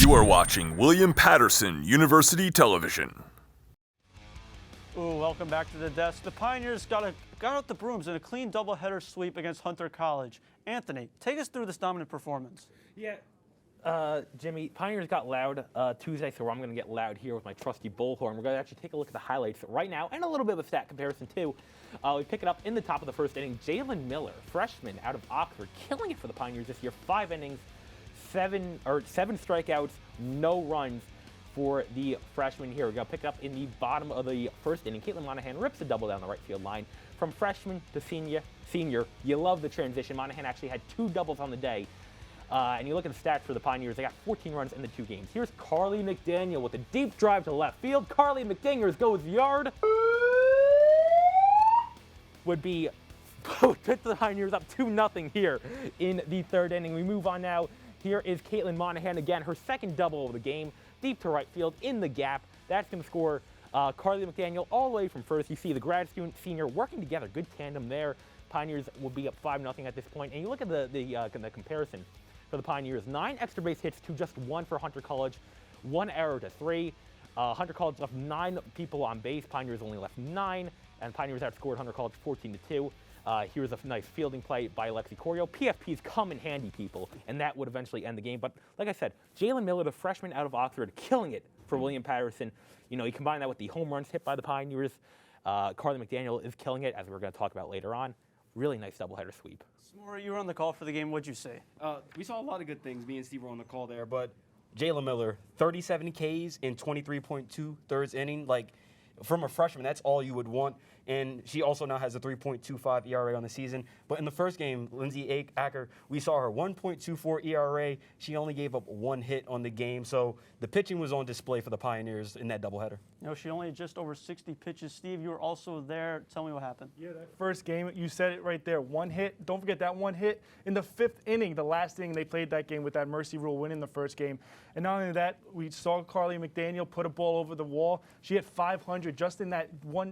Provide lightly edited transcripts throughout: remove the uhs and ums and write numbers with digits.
You are watching William Patterson University Television. Ooh, welcome back to the desk. The Pioneers got out the brooms in a clean doubleheader sweep against Hunter College. Anthony, take us through this dominant performance. Yeah, Jimmy, Pioneers got loud Tuesday, so I'm going to get loud here with my trusty bullhorn. We're going to actually take a look at the highlights right now and a little bit of a stat comparison, too. We pick it up in the top of the first inning. Jalen Miller, freshman out of Oxford, killing it for the Pioneers this year. 5 innings, 7 strikeouts, no runs for the freshman here. We're going to pick it up in the bottom of the first inning. Caitlin Monahan rips a double down the right field line. From freshman to senior, you love the transition. Monahan actually had 2 doubles on the day. And you look at the stats for the Pioneers, they got 14 runs in the 2 games. Here's Carly McDaniel with a deep drive to left field. Carly McDingers goes yard. Would put the Pioneers up 2-0 here in the 3rd inning. We move on now. Here is Caitlin Monahan again, her 2nd double of the game, deep to right field in the gap. That's going to score Carly McDaniel all the way from first. You see the grad student senior working together, good tandem there. Pioneers will be up 5-0 at this point. And you look at the comparison for the Pioneers: 9 extra base hits to just 1 for Hunter College, 1 error to 3. Hunter College left 9 people on base. Pioneers only left 9, and Pioneers outscored Hunter College 14-2. Here's a nice fielding play by Alexi Corio. PFPs come in handy, people, and that would eventually end the game. But like I said, Jalen Miller, the freshman out of Oxford, killing it for William Patterson. You know, you combine that with the home runs hit by the Pioneers. Carly McDaniel is killing it, as we're going to talk about later on. Really nice doubleheader sweep. Samory, you were on the call for the game. What'd you say? We saw a lot of good things. Me and Steve were on the call there, but Jalen Miller, 37 Ks in 23.2 thirds inning. Like, from a freshman, that's all you would want. And she also now has a 3.25 ERA on the season. But in the first game, Lindsay Acker, we saw her 1.24 ERA. She only gave up 1 hit on the game. So the pitching was on display for the Pioneers in that doubleheader. You know, she only had just over 60 pitches. Steve, you were also there. Tell me what happened. Yeah, that first game, you said it right there. 1 hit. Don't forget that 1 hit in the 5th inning, the last inning they played that game with that mercy rule winning the first game. And not only that, we saw Carly McDaniel put a ball over the wall. She hit 500 just in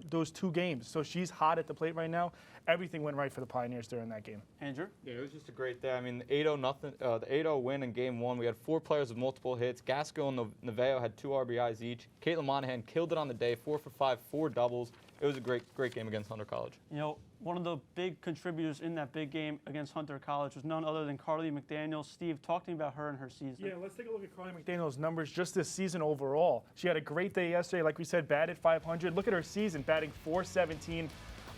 those 2 games. So she's hot at the plate right now. Everything went right for the Pioneers during that game. Andrew? Yeah, it was just a great day. I mean, the 8-0 win in Game 1. We had 4 players with multiple hits. Gaskell and Naveo had 2 RBIs each. Caitlin Monahan killed it on the day, 4 for 5, 4 doubles. It was a great game against Hunter College. You know, one of the big contributors in that big game against Hunter College was none other than Carly McDaniel. Steve, talk to me about her and her season. Yeah, let's take a look at Carly McDaniel's numbers just this season overall. She had a great day yesterday. Like we said, batted 500. Look at her season, batting .417.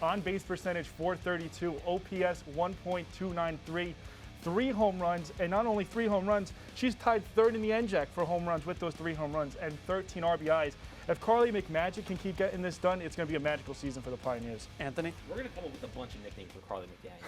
On base percentage, .432, OPS 1.293, 3 home runs, and not only 3 home runs, she's tied 3rd in the NJAC for home runs with those 3 home runs and 13 RBIs. If Carly McMagic can keep getting this done, it's going to be a magical season for the Pioneers. Anthony? We're going to come up with a bunch of nicknames for Carly McDaniel.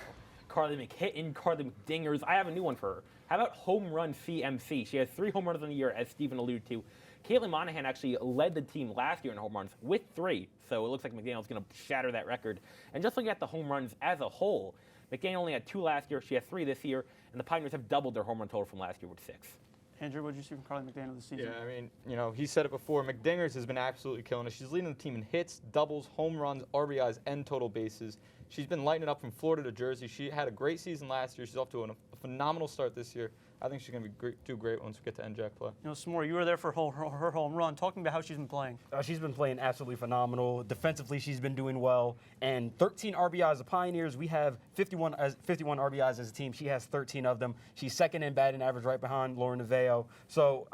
Carly McHittin, Carly McDingers. I have a new one for her. How about Home Run CMC? She has 3 home runs in the year, as Stephen alluded to. Caitlin Monahan actually led the team last year in home runs with 3, so it looks like McDaniel's going to shatter that record. And just looking at the home runs as a whole, McDaniel only had 2 last year. She has 3 this year, and the Pioneers have doubled their home run total from last year with 6. Andrew, what did you see from Carly McDaniel this season? Yeah, I mean, you know, he said it before. McDingers has been absolutely killing it. She's leading the team in hits, doubles, home runs, RBIs, and total bases. She's been lighting it up from Florida to Jersey. She had a great season last year. She's off to a phenomenal start this year. I think she's going to do great once we get to NJAC play. You know, Samory, you were there for her home run. Talk to me about how she's been playing. She's been playing absolutely phenomenal. Defensively, she's been doing well. And 13 RBIs. The Pioneers, we have 51 RBIs as a team. She has 13 of them. She's 2nd in batting average, right behind Lauren Naveo. So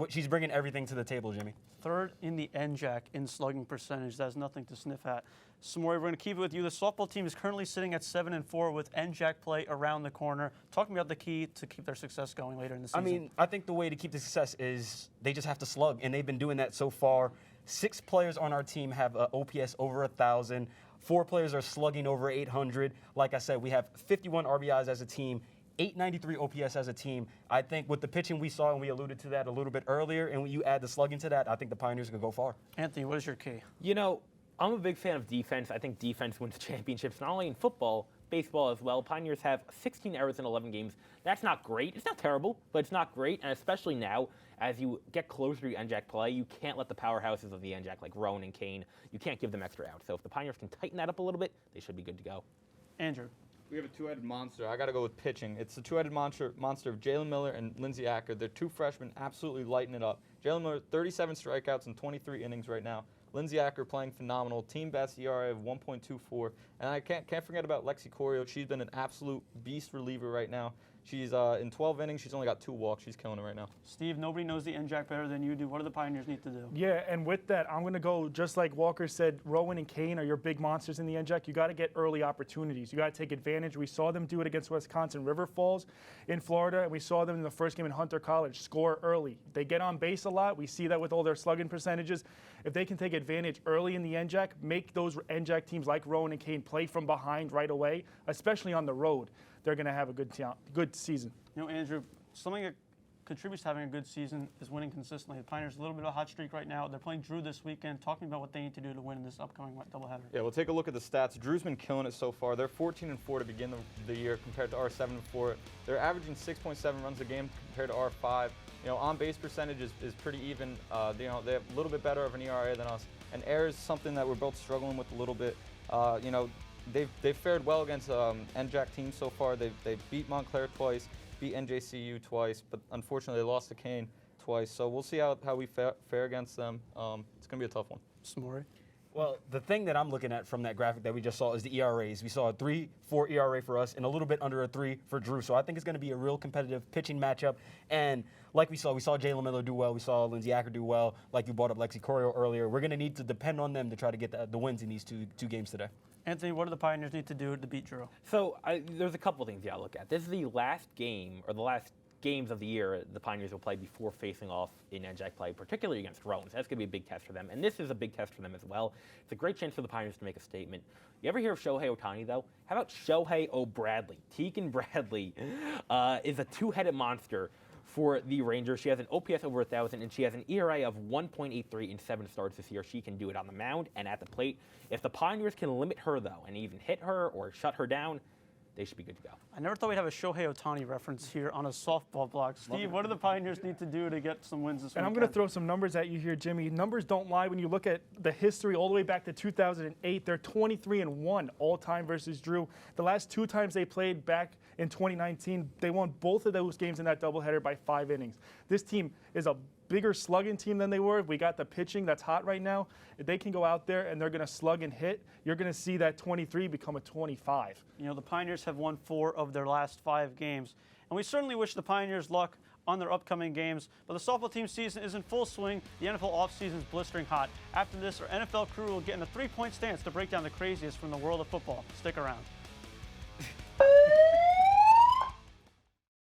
she's bringing everything to the table, Jimmy. 3rd in the NJAC in slugging percentage. That's nothing to sniff at. Samory, we're going to keep it with you. The softball team is currently sitting at 7-4 with NJAC play around the corner. Talk to me about the key to keep their success going later in the season. I mean, I think the way to keep the success is they just have to slug, and they've been doing that so far. 6 players on our team have OPS over 1,000. 4 players are slugging over 800. Like I said, we have 51 RBIs as a team. 893 OPS as a team. I think with the pitching we saw, and we alluded to that a little bit earlier, and when you add the slugging to that, I think the Pioneers are going to go far. Anthony, what is your key? You know, I'm a big fan of defense. I think defense wins championships, not only in football, baseball as well. Pioneers have 16 errors in 11 games. That's not great. It's not terrible, but it's not great, and especially now, as you get closer to NJAC play, you can't let the powerhouses of the NJAC, like Rowan and Kane, you can't give them extra outs. So if the Pioneers can tighten that up a little bit, they should be good to go. Andrew. We have a two-headed monster. I got to go with pitching. It's the two-headed monster of Jalen Miller and Lindsey Acker. They're two freshmen absolutely lighting it up. Jalen Miller, 37 strikeouts in 23 innings right now. Lindsey Acker playing phenomenal. Team best ERA of 1.24. And I can't forget about Lexi Corio. She's been an absolute beast reliever right now. She's in 12 innings. She's only got 2 walks. She's killing it right now. Steve, nobody knows the NJAC better than you do. What do the Pioneers need to do? Yeah, and with that, I'm going to go just like Walker said. Rowan and Kane are your big monsters in the NJAC. You got to get early opportunities. You got to take advantage. We saw them do it against Wisconsin River Falls in Florida, and we saw them in the first game in Hunter College score early. They get on base a lot. We see that with all their slugging percentages. If they can take advantage early in the NJAC, make those NJAC teams like Rowan and Kane play from behind right away, especially on the road, they're going to have a good season. You know, Andrew, something that contributes to having a good season is winning consistently. The Pioneers a little bit of a hot streak right now. They're playing Drew this weekend, talking about what they need to do to win in this upcoming doubleheader. Yeah, we'll take a look at the stats. Drew's been killing it so far. They're 14-4 to begin the year compared to our 7-4. They're averaging 6.7 runs a game compared to our 5. You know, on-base percentage is pretty even. You know, they have a little bit better of an ERA than us. And errors is something that we're both struggling with a little bit. You know, they've fared well against NJAC teams so far. They've beat Montclair twice, beat NJCU twice, but unfortunately they lost to Kane twice. So we'll see how we fare against them. It's going to be a tough one. Samory? Well, the thing that I'm looking at from that graphic that we just saw is the ERAs. We saw a 3.4 ERA for us and a little bit under a 3 for Drew. So I think it's going to be a real competitive pitching matchup. And like we saw Jalen Miller do well. We saw Lindsey Acker do well. Like you brought up Lexi Corio earlier. We're going to need to depend on them to try to get the wins in these two games today. Anthony, what do the Pioneers need to do to beat Drew? So there's a couple of things you got to look at. This is the last game, or the last games of the year the Pioneers will play before facing off in NJAC play, particularly against Rowan. So that's going to be a big test for them. And this is a big test for them as well. It's a great chance for the Pioneers to make a statement. You ever hear of Shohei Ohtani, though? How about Shohei O'Bradley? Tegan Bradley is a two-headed monster for the Rangers. She has an OPS over 1,000, and she has an ERA of 1.83 in 7 starts this year. She can do it on the mound and at the plate. If the Pioneers can limit her, though, and even hit her or shut her down, they should be good to go. I never thought we'd have a Shohei Ohtani reference here on a softball block. Steve, what do the Pioneers need to do to get some wins this weekend? And I'm going to throw some numbers at you here, Jimmy. Numbers don't lie. When you look at the history all the way back to 2008, they're 23-1 all-time versus Drew. The last 2 times they played back in 2019, they won both of those games in that doubleheader by 5 innings. This team is a bigger slugging team than they were. We got the pitching that's hot right now. If they can go out there and they're going to slug and hit, you're going to see that 23 become a 25. You know, the Pioneers have won 4 of their last 5 games, and we certainly wish the Pioneers luck on their upcoming games, but the softball team season is in full swing. The NFL offseason is blistering hot. After this, our NFL crew will get in a 3-point stance to break down the craziest from the world of football. Stick around.